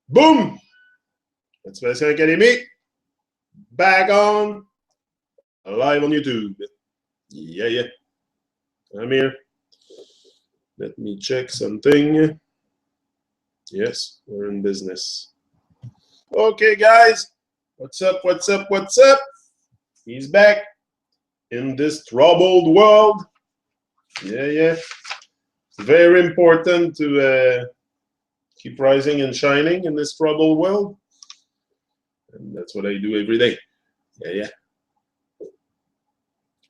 Boom! Motivation Academy. Back on. Live on YouTube. Yeah. I'm here. Let me check something. Yes, we're in business. Okay, guys. What's up? He's back in this troubled world. Yeah. Very important to keep rising and shining in this troubled world. And that's what I do every day. Yeah.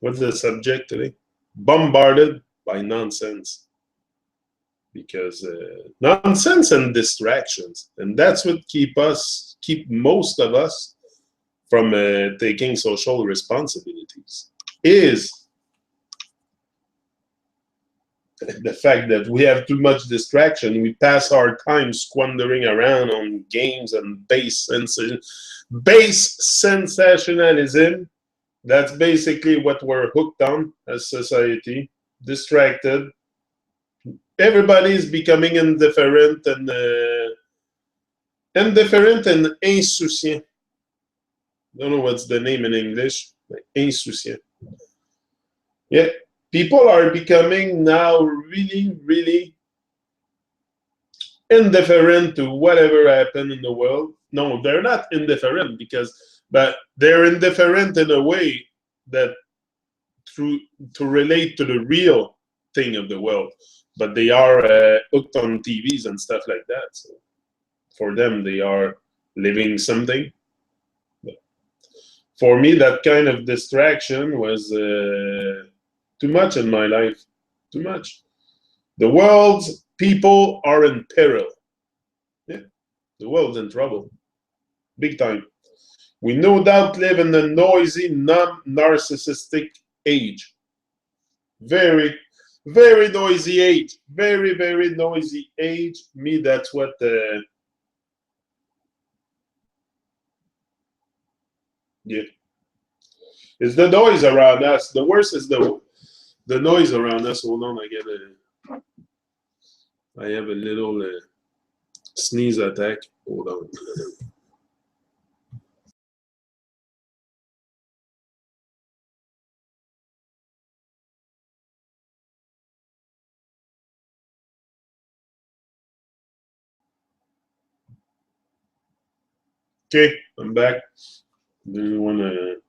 What's the subject today? Bombarded by nonsense. Because nonsense and distractions, and that's what keep most of us from taking social responsibilities, is the fact that we have too much distraction. We pass our time squandering around on games and base sensationalism. That's basically what we're hooked on as society. Distracted. Everybody's becoming indifferent and insouciant. Don't know what's the name in English. Insouciant. Yeah, people are becoming now really indifferent to whatever happened in the world. No, they're not indifferent but they're indifferent in a way that to relate to the real thing of the world. But they are hooked on TVs and stuff like that. So for them, they are living something. But for me, that kind of distraction was too much in my life. Too much. The world's people are in peril. Yeah, the world's in trouble. Big time. We no doubt live in a noisy, non-narcissistic age. Very noisy age. Very noisy age. Me, that's what yeah. It's the noise around us. The worst is the noise around us. Hold on, I have a little sneeze attack. Hold on. Okay, I'm back. Do you want to?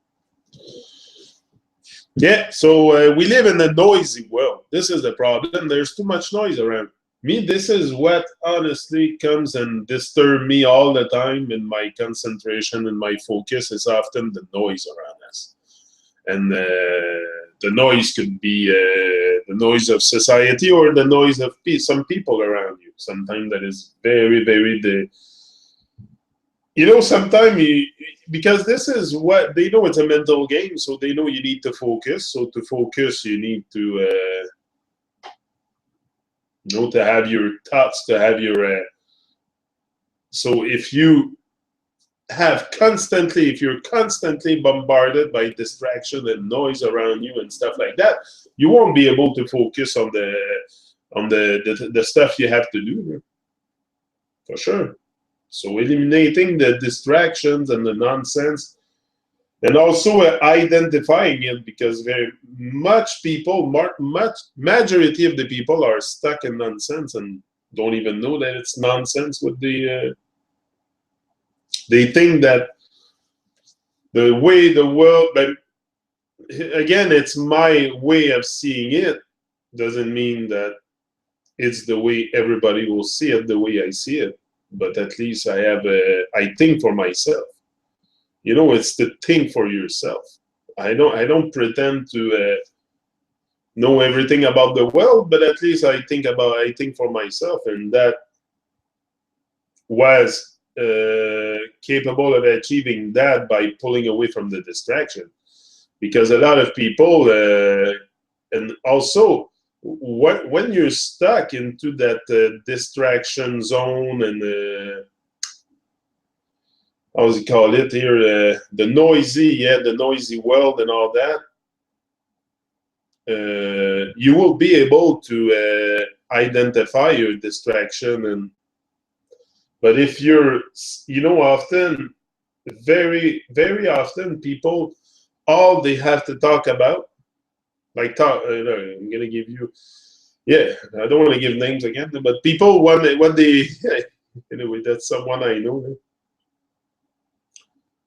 Yeah, so we live in a noisy world. This is the problem. There's too much noise around. Me, this is what honestly comes and disturb me all the time in my concentration and my focus is often the noise around us. And the noise could be the noise of society or the noise of some people around you. Sometimes that is very sometimes because this is what they know, it's a mental game, so they know you need to focus. So to focus, you need to to have your thoughts, to have your so if you're constantly bombarded by distraction and noise around you and stuff like that, you won't be able to focus on the stuff you have to do, for sure. So eliminating the distractions and the nonsense, and also identifying it, because very much majority of the people are stuck in nonsense and don't even know that it's nonsense. They think that the way the world, but again, it's my way of seeing it. Doesn't mean that it's the way everybody will see it, the way I see it. But at least I think for myself. It's to think for yourself. I don't pretend to know everything about the world, but at least I think for myself, and that was capable of achieving that by pulling away from the distraction. Because a lot of people, and also when you're stuck into that distraction zone and how does he call it here? The noisy world and all that. You will be able to identify your distraction and But if you're, often, very often, people, all they have to talk about, like I'm gonna give you, yeah, I don't want to give names again, but people when they anyway, that's someone I know.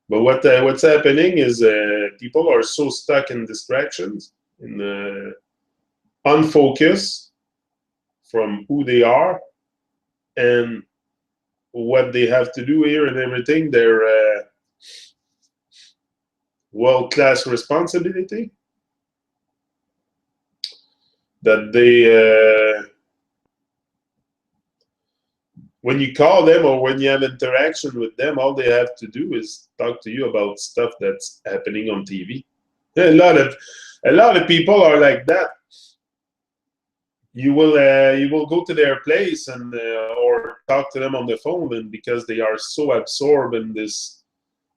But what's happening is people are so stuck in distractions, in unfocused from who they are and what they have to do here and everything. Their world-class responsibility that when you call them or when you have interaction with them, all they have to do is talk to you about stuff that's happening on TV. A lot of people are like that. You will go to their place and or talk to them on the phone, and because they are so absorbed in this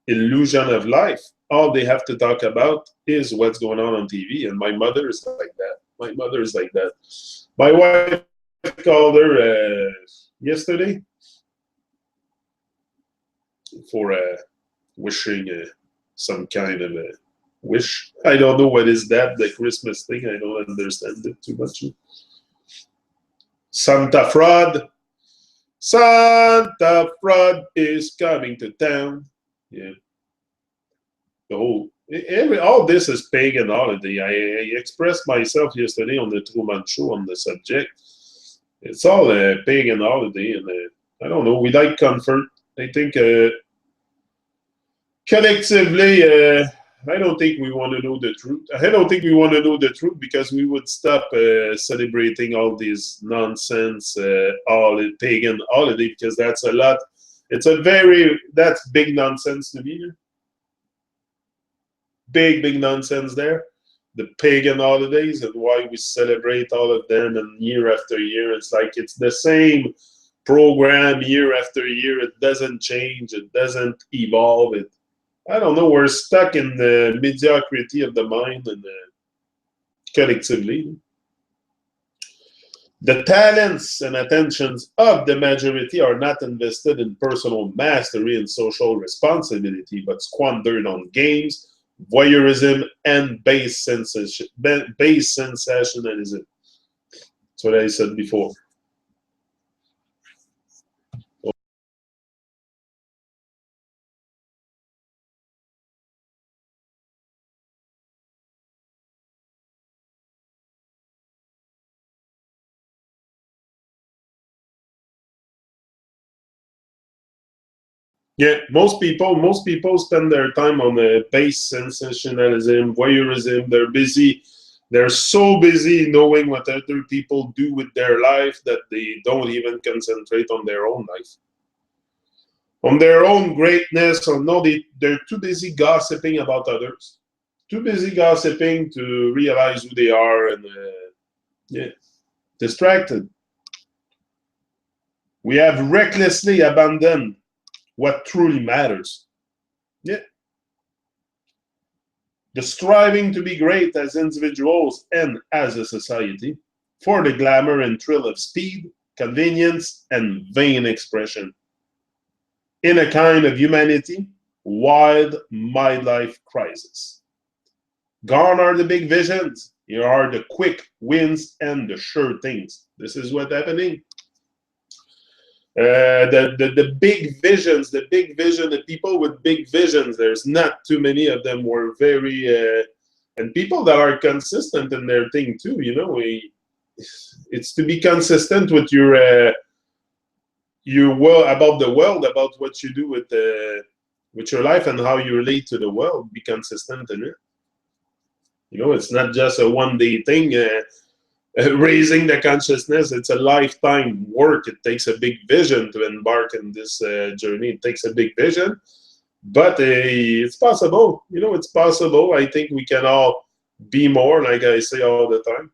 illusion of life, all they have to talk about is what's going on TV. And my mother is like that. My mother is like that. My wife called her yesterday for wishing some kind of a wish. I don't know what is that, the Christmas thing. I don't understand it too much. Santa Fraud. Santa Fraud is coming to town. Yeah. All this is pagan holiday. I expressed myself yesterday on the Truman Show on the subject. It's all a pagan holiday, and I don't know. We like comfort. I think collectively, I don't think we want to know the truth. I don't think we want to know the truth because we would stop celebrating all these nonsense, all pagan holiday, because that's a lot. That's big nonsense to me. Big nonsense there. The pagan holidays and why we celebrate all of them, and year after year, it's like it's the same program year after year. It doesn't change. It doesn't evolve. I don't know. We're stuck in the mediocrity of the mind and collectively. The talents and attentions of the majority are not invested in personal mastery and social responsibility, but squandered on games, voyeurism, and base sensationalism. That's what I said before. Yeah, most people spend their time on base sensationalism, voyeurism. They're so busy knowing what other people do with their life that they don't even concentrate on their own life, on their own greatness. Or no, they're too busy gossiping about others, too busy gossiping to realize who they are, and yeah, distracted. We have recklessly abandoned what truly matters. Yeah. The striving to be great as individuals and as a society for the glamour and thrill of speed, convenience, and vain expression. In a kind of humanity, wild midlife crisis. Gone are the big visions. Here are the quick wins and the sure things. This is what's happening. The big visions, the people with big visions, there's not too many of them. Were very and people that are consistent in their thing too. It's to be consistent with your world, about the world, about what you do with your life and how you relate to the world. Be consistent in it. It's not just a one-day thing. Raising the consciousness, it's a lifetime work. It takes a big vision to embark in this journey. It takes a big vision, but it's possible. It's possible. I think we can all be more, like I say all the time,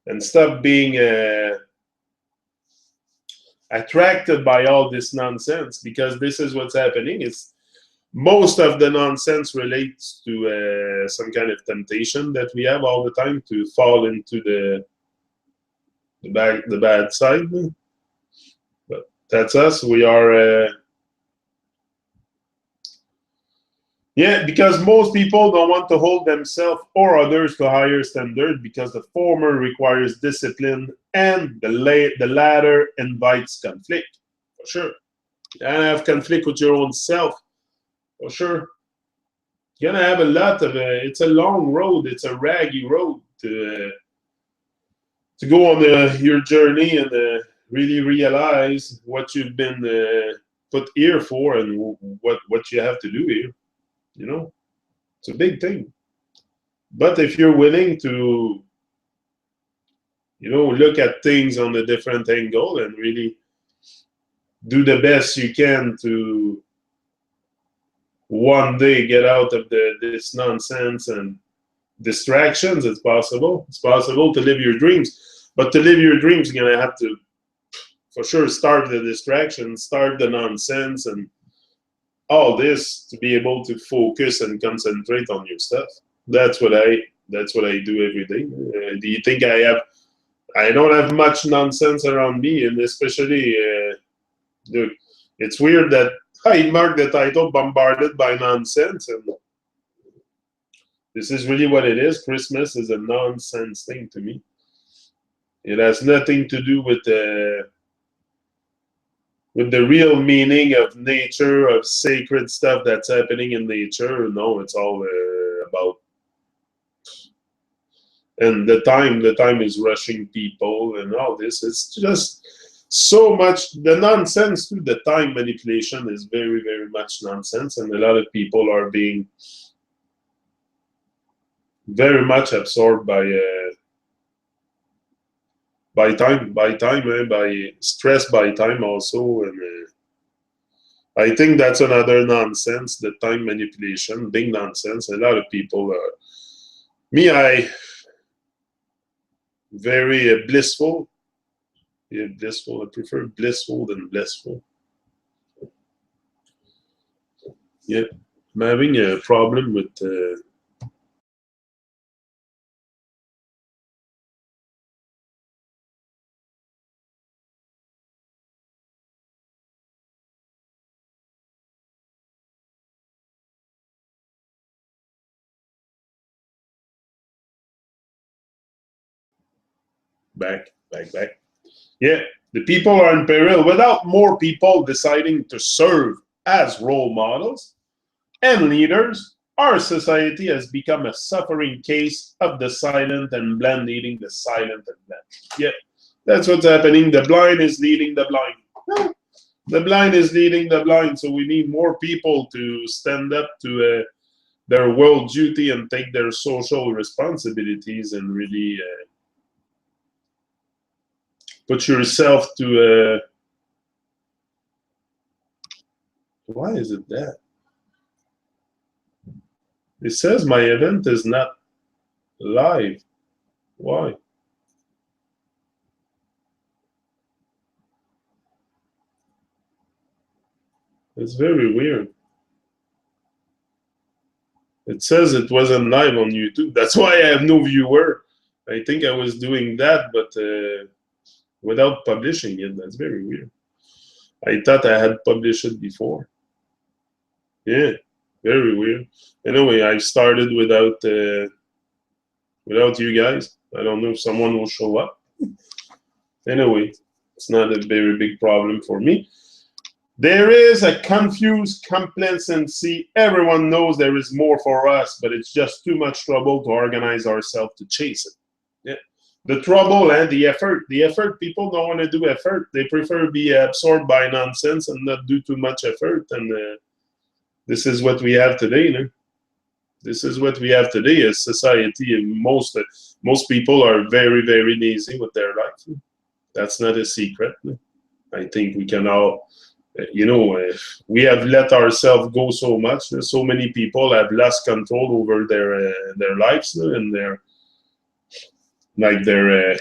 and stop being attracted by all this nonsense, because this is what's happening. It's most of the nonsense relates to some kind of temptation that we have all the time to fall into the bad side. But That's us. We are. Yeah, because most people don't want to hold themselves or others to higher standard because the former requires discipline and the latter invites conflict. For sure. You're gonna have conflict with your own self. For sure. You're gonna have a lot of it's a long road, it's a raggy road to go on your journey and really realize what you've been put here for and what you have to do here. You know, it's a big thing. But if you're willing to, look at things on a different angle and really do the best you can to one day get out of this nonsense and distractions, it's possible. It's possible to live your dreams. But to live your dreams, you're going to have to, for sure, start the distractions, start the nonsense, and all this to be able to focus and concentrate on your stuff. That's what I do every day. Do you think I don't have much nonsense around me, and especially, dude, it's weird that I marked the title "Bombarded by Nonsense," and this is really what it is. Christmas is a nonsense thing to me. It has nothing to do with the real meaning of nature, of sacred stuff that's happening in nature. No, it's all about. And the time is rushing people and all this. It's just so much. The nonsense too, the time manipulation is very, very much nonsense. And a lot of people are being very much absorbed by time, by stress, by time also. And I think that's another nonsense, the time manipulation, big nonsense. A lot of people are. I very blissful. Yeah, blissful. I prefer blissful than blissful. Yeah, I'm having a problem with. Back. Yeah, the people are in peril. Without more people deciding to serve as role models and leaders, our society has become a suffering case of the silent and blind leading the silent and blind. Yeah, that's what's happening. The blind is leading the blind. The blind is leading the blind. So we need more people to stand up to their world duty and take their social responsibilities and really put yourself to. Why is it that? It says my event is not live. Why? It's very weird. It says it wasn't live on YouTube. That's why I have no viewer. I think I was doing that, but without publishing it. That's very weird. I thought I had published it before. Yeah, very weird. Anyway, I started without you guys. I don't know if someone will show up. Anyway, it's not a very big problem for me. There is a confused complacency. Everyone knows there is more for us, but it's just too much trouble to organize ourselves to chase it. Yeah. The trouble and the effort. The effort, people don't want to do effort. They prefer to be absorbed by nonsense and not do too much effort. And this is what we have today. No? This is what we have today as society. And most people are very, very lazy with their life. No? That's not a secret. No? I think we can all. We have let ourselves go so much. So many people have lost control over their lives and their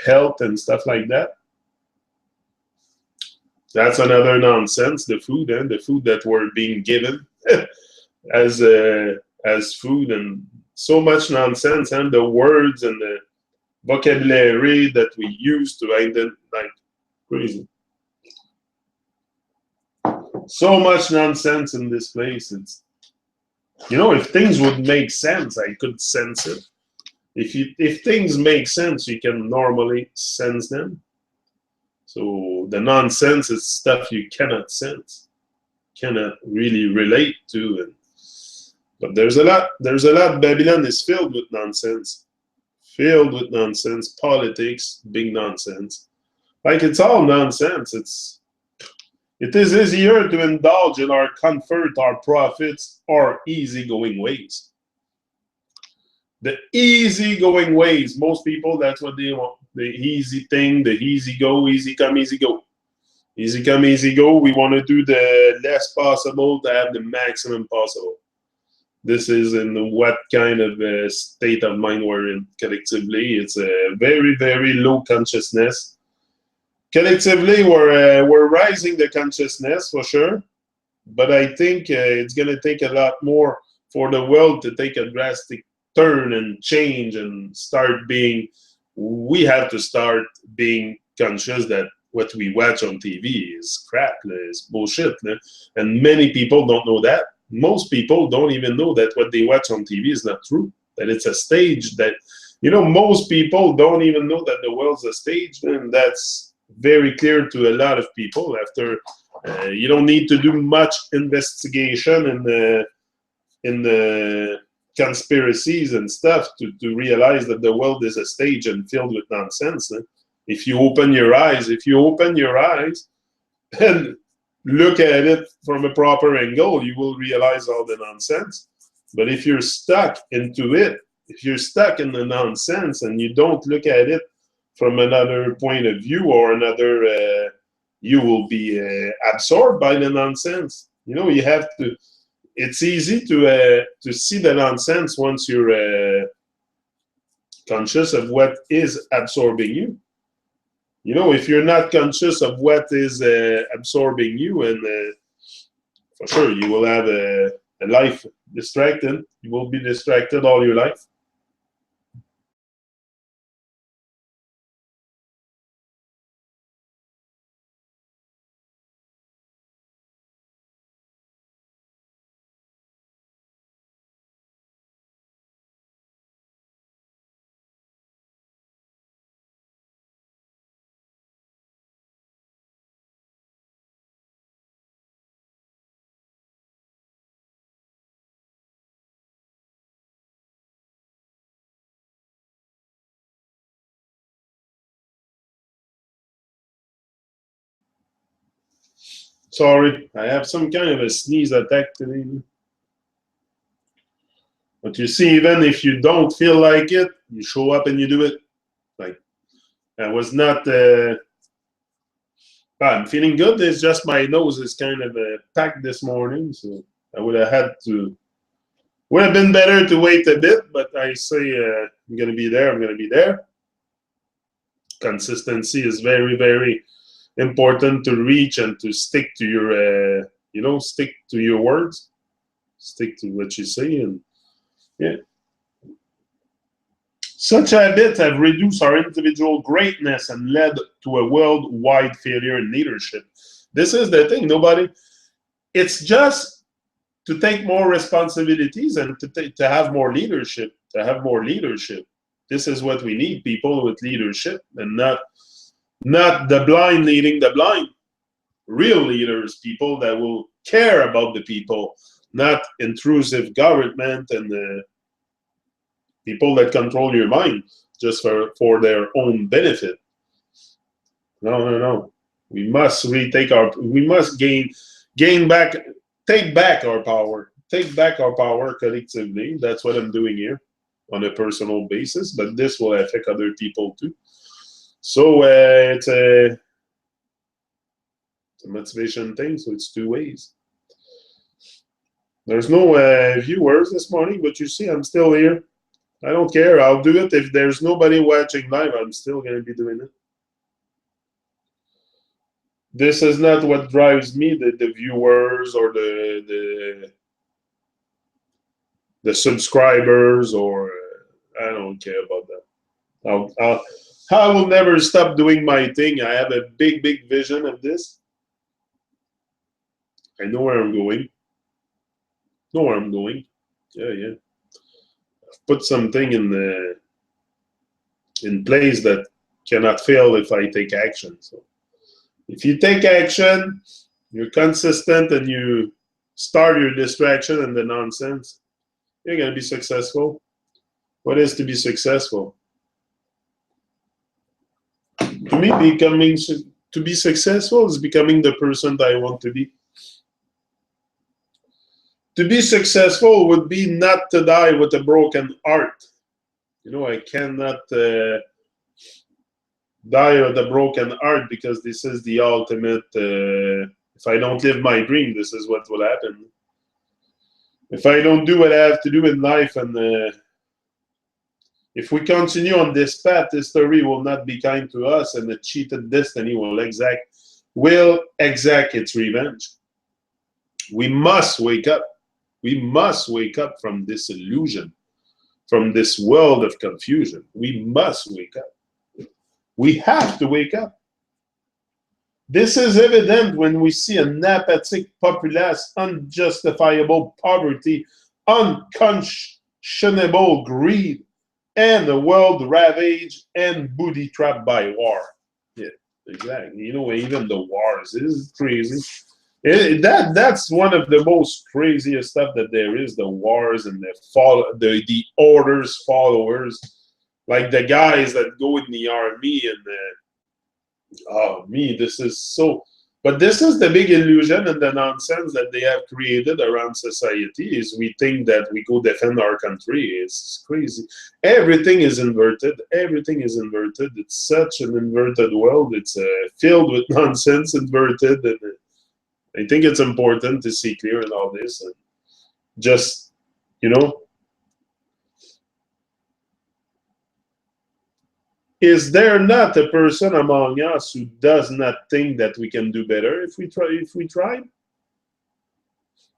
health and stuff like that. That's another nonsense. The food that we're being given as food, and so much nonsense, and the words and the vocabulary that we use to identify, like crazy. So much nonsense in this place. It's, if things would make sense, I could sense it. If things make sense, you can normally sense them. So the nonsense is stuff you cannot sense, cannot really relate to. But there's a lot. There's a lot. Babylon is filled with nonsense. Filled with nonsense. Politics, big nonsense. Like it's all nonsense. It is easier to indulge in our comfort, our profits, our easygoing ways. The easygoing ways. Most people, that's what they want. The easy thing, the easy go, easy come, easy go. Easy come, easy go. We want to do the less possible to have the maximum possible. This is in what kind of state of mind we're in collectively. It's a very, very low consciousness. Collectively, we're rising the consciousness for sure, but I think it's going to take a lot more for the world to take a drastic turn and change and start being. We have to start being conscious that what we watch on TV is crap, is bullshit, and many people don't know that. Most people don't even know that what they watch on TV is not true, that it's a stage, that, most people don't even know that the world's a stage, and that's very clear to a lot of people. After you don't need to do much investigation in the conspiracies and stuff to realize that the world is a stage and filled with nonsense. If you open your eyes and look at it from a proper angle, you will realize all the nonsense. But if you're stuck into it, if you're stuck in the nonsense and you don't look at it from another point of view or another, you will be absorbed by the nonsense. You have to. It's easy to see the nonsense once you're conscious of what is absorbing you. If you're not conscious of what is absorbing you, and for sure you will have a life distracted. You will be distracted all your life. Sorry, I have some kind of a sneeze attack today. But you see, even if you don't feel like it, you show up and you do it. Like, I was not. I'm feeling good. It's just my nose is kind of packed this morning, so I would have had to. Would have been better to wait a bit, but I say I'm going to be there. I'm going to be there. Consistency is very, very important to reach and to stick to your, stick to your words, stick to what you say, and yeah. Such habits have reduced our individual greatness and led to a worldwide failure in leadership. This is the thing. It's just to take more responsibilities and to have more leadership, This is what we need, people with leadership, and not the blind leading the blind. Real leaders, people that will care about the people, not intrusive government and people that control your mind just for their own benefit. No. We must gain back, take back our power. Take back our power collectively. That's what I'm doing here on a personal basis, but this will affect other people too. So it's a motivation thing, so it's two ways. There's no viewers this morning, but you see, I'm still here. I don't care. I'll do it. If there's nobody watching live, I'm still going to be doing it. This is not what drives me, the viewers or the subscribers, or I don't care about that. I will never stop doing my thing. I have a big, big vision of this. I know where I'm going. Know where I'm going. Yeah, yeah. Put something in place that cannot fail if I take action. So if you take action, you're consistent, and you start your distraction and the nonsense, you're gonna be successful. What is to be successful? To me, to be successful is becoming the person that I want to be. To be successful would be not to die with a broken heart. You know, I cannot die with a broken heart, because this is the ultimate. If I don't live my dream, this is what will happen. If I don't do what I have to do in life, and if we continue on this path, history will not be kind to us, and the cheated destiny will exact its revenge. We must wake up. We must wake up from this illusion, from this world of confusion. We must wake up. We have to wake up. This is evident when we see an apathic populace, unjustifiable poverty, unconscionable greed, and a world ravaged and booty-trapped by war. Yeah, exactly. You know, even the wars, this is crazy. That's one of the most craziest stuff that there is, the wars and the orders followers, like the guys that go in the army, and this is so. But this is the big illusion and the nonsense that they have created around society, is we think that we go defend our country. It's crazy. Everything is inverted. Everything is inverted. It's such an inverted world. It's filled with nonsense, inverted. And I think it's important to see clear in all this. And just, you know, is there not a person among us who does not think that we can do better if we try? If we try,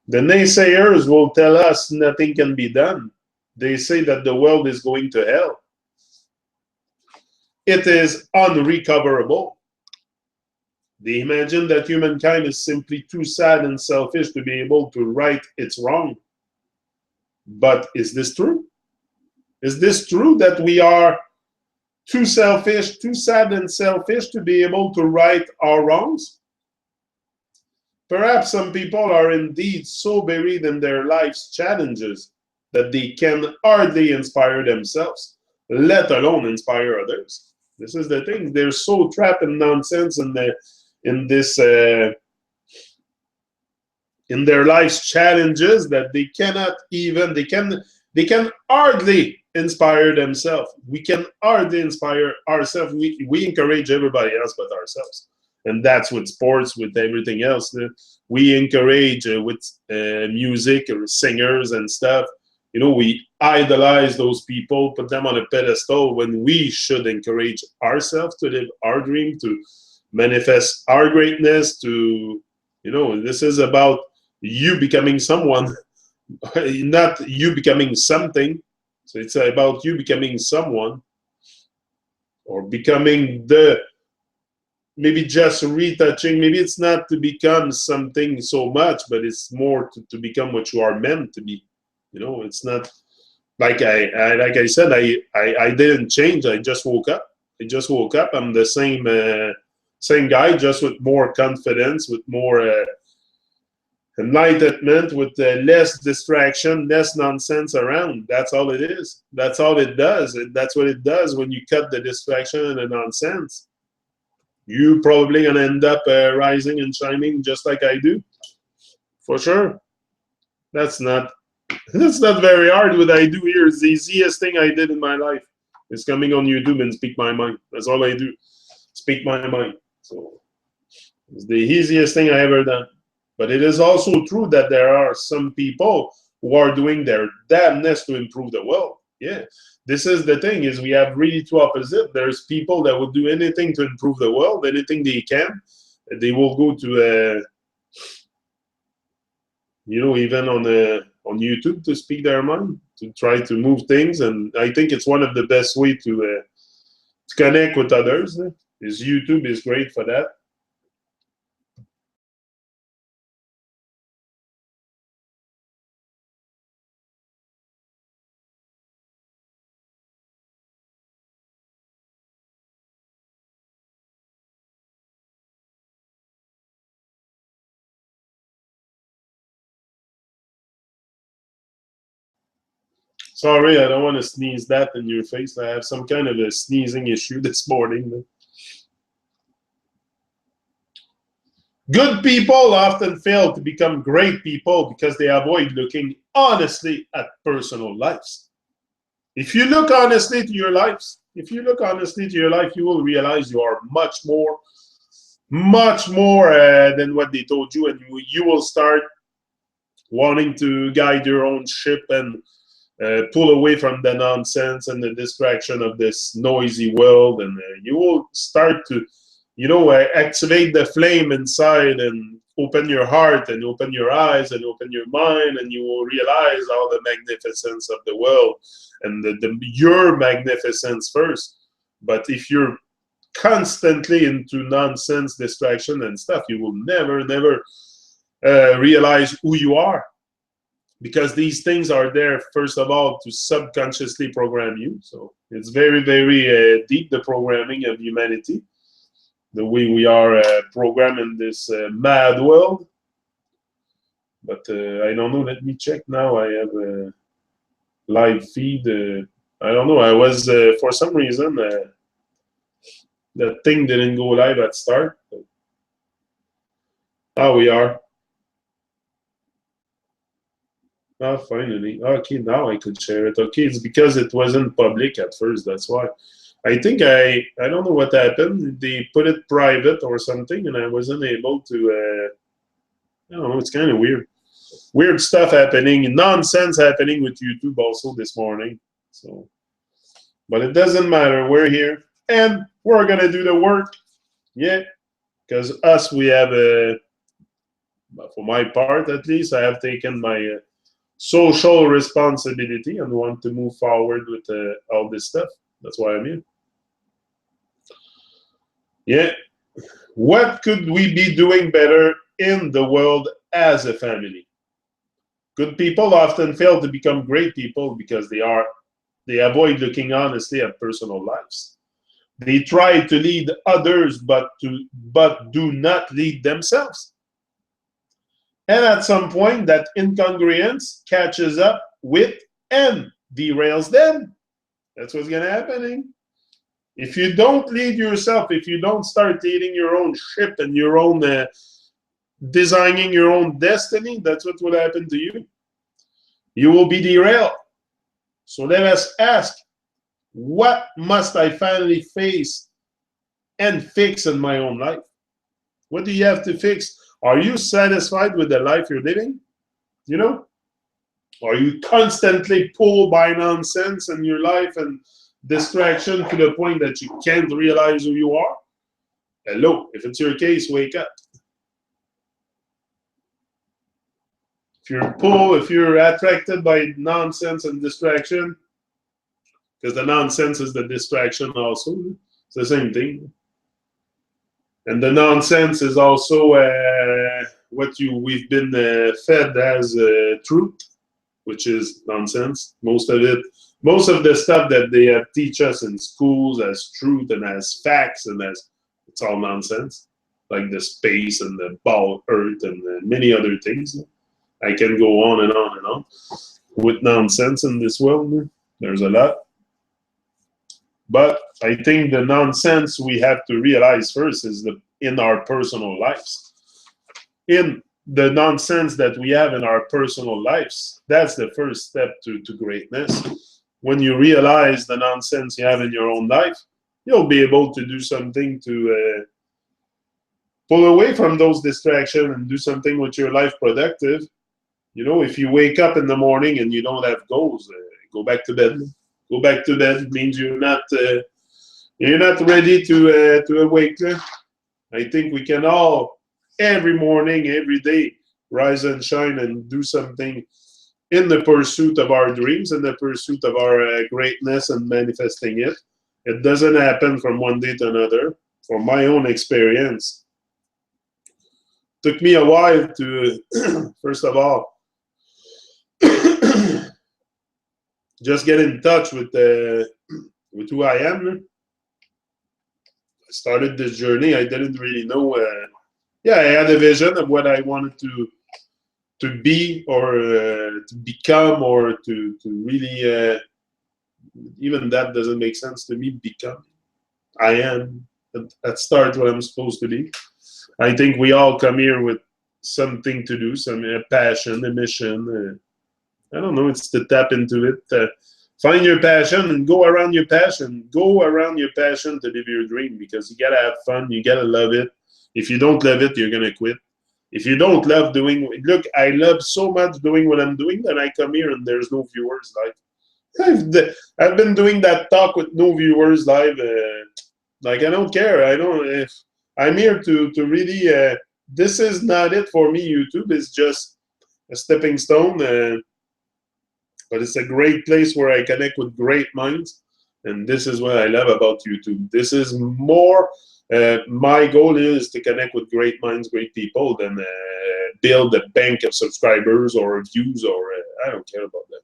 the naysayers will tell us nothing can be done. They say that the world is going to hell. It is unrecoverable. They imagine that humankind is simply too sad and selfish to be able to right its wrong. But is this true? Is this true that we are too selfish, too sad and selfish to be able to right our wrongs? Perhaps some people are indeed so buried in their life's challenges that they can hardly inspire themselves, let alone inspire others. This is the thing. They're so trapped in nonsense in their life's challenges that they cannot even, they can hardly inspire themselves. We can hardly inspire ourselves. We encourage everybody else but ourselves. And that's with sports, with everything else. We encourage with music or singers and stuff. You know, we idolize those people, put them on a pedestal, when we should encourage ourselves to live our dream, to manifest our greatness, to, you know, this is about you becoming someone, not you becoming something. So it's about you becoming someone, or becoming maybe just retouching. Maybe it's not to become something so much, but it's more to become what you are meant to be. You know, it's not like I said, I didn't change. I just woke up. I'm the same guy, just with more confidence, with more enlightenment, with less distraction, less nonsense around. That's all it is. That's all it does. That's what it does when you cut the distraction and the nonsense. You probably gonna end up rising and shining just like I do, for sure. That's not very hard. What I do here is the easiest thing I did in my life. Is coming on YouTube and speak my mind. That's all I do. Speak my mind. So it's the easiest thing I ever done. But it is also true that there are some people who are doing their damnness to improve the world. Yeah. This is the thing, is we have really two opposite. There's people that will do anything to improve the world, anything they can. They will go to, you know, even on YouTube to speak their mind, to try to move things. And I think it's one of the best way to connect with others. Is YouTube is great for that. Sorry, I don't want to sneeze that in your face. I have some kind of a sneezing issue this morning. Good people often fail to become great people because they avoid looking honestly at personal lives. If you look honestly to your lives, you will realize you are much more than what they told you, and you will start wanting to guide your own ship and pull away from the nonsense and the distraction of this noisy world, and you will start to, activate the flame inside and open your heart and open your eyes and open your mind, and you will realize all the magnificence of the world and your magnificence first. But if you're constantly into nonsense, distraction, and stuff, you will never realize who you are, because these things are there, first of all, to subconsciously program you. So it's very, very deep, the programming of humanity, the way we are programmed in this mad world. But I don't know. Let me check now. I have a live feed. I don't know. I was, for some reason, the thing didn't go live at start. Oh, we are. Oh, finally. Okay, now I could share it. Okay, it's because it wasn't public at first. That's why. I think I don't know what happened. They put it private or something, and I wasn't able to. I don't know. It's kind of weird. Weird stuff happening. Nonsense happening with YouTube also this morning. So, but it doesn't matter. We're here, and we're gonna do the work. Yeah, because us, we have a. For my part, at least, I have taken my social responsibility and want to move forward with all this stuff. That's why I'm here. Yeah. What could we be doing better in the world as a family? Good people often fail to become great people because they avoid looking honestly at personal lives. They try to lead others, but do not lead themselves. And at some point, that incongruence catches up with and derails them. That's what's going to happen. If you don't lead yourself, if you don't start leading your own ship and your own designing your own destiny, that's what will happen to you. You will be derailed. So let us ask, what must I finally face and fix in my own life? What do you have to fix? Are you satisfied with the life you're living? Are you constantly pulled by nonsense in your life and distraction to the point that you can't realize who you are? Hello, if it's your case, wake up. If you're attracted by nonsense and distraction, because the nonsense is the distraction also, it's the same thing. And the nonsense is also what we've been fed as truth, which is nonsense. Most of the stuff that they teach us in schools as truth and as facts and as it's all nonsense, like the space and the ball earth and many other things. I can go on and on and on with nonsense in this world. There's a lot. But I think the nonsense we have to realize first is in our personal lives. In the nonsense that we have in our personal lives, that's the first step to greatness. When you realize the nonsense you have in your own life, you'll be able to do something to pull away from those distractions and do something with your life productive. If you wake up in the morning and you don't have goals, go back to bed. Go back to bed. It means you're not ready to awake. I think we can all, every morning, every day, rise and shine and do something in the pursuit of our dreams, in the pursuit of our greatness and manifesting it. It doesn't happen from one day to another. From my own experience, it took me a while to, first of all, just get in touch with who I am. I started this journey. I didn't really know. I had a vision of what I wanted to to be or to become or to really even that doesn't make sense to me. Become, I am at start what I'm supposed to be. I think we all come here with something to do, some passion, a mission. I don't know. It's to tap into it. Find your passion and go around your passion. Go around your passion to live your dream, because you gotta have fun. You gotta love it. If you don't love it, you're gonna quit. If you don't love doing, look, I love so much doing what I'm doing, then I come here and there's no viewers. Like I've been doing that talk with no viewers live. Like I don't care. I don't. If I'm here to really. This is not it for me. YouTube is just a stepping stone. But it's a great place where I connect with great minds, and this is what I love about YouTube. This is more. My goal is to connect with great minds, great people, than build a bank of subscribers or views. Or I don't care about that.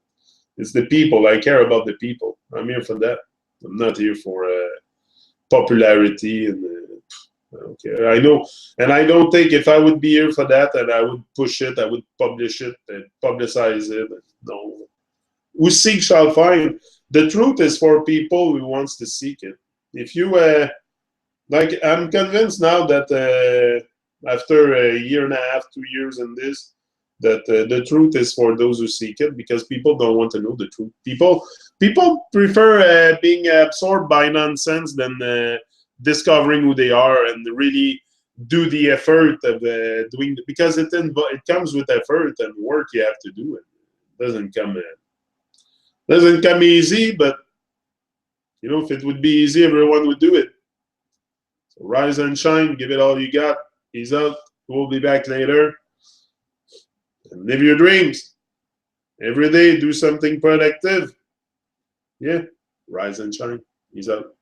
It's the people. I care about the people. I'm here for that. I'm not here for popularity and. I don't care. I know, and I don't think if I would be here for that, and I would push it, I would publish it and publicize it. No, who seeks shall find. The truth is for people who wants to seek it. If you like, I'm convinced now that after a year and a half, 2 years in this, that the truth is for those who seek it, because people don't want to know the truth. People prefer being absorbed by nonsense than discovering who they are and really do the effort of doing, because it comes with effort and work you have to do. It doesn't come easy, but if it would be easy, everyone would do it. So rise and shine, give it all you got. Peace out. We'll be back later. And live your dreams. Every day, do something productive. Yeah, rise and shine. Peace out.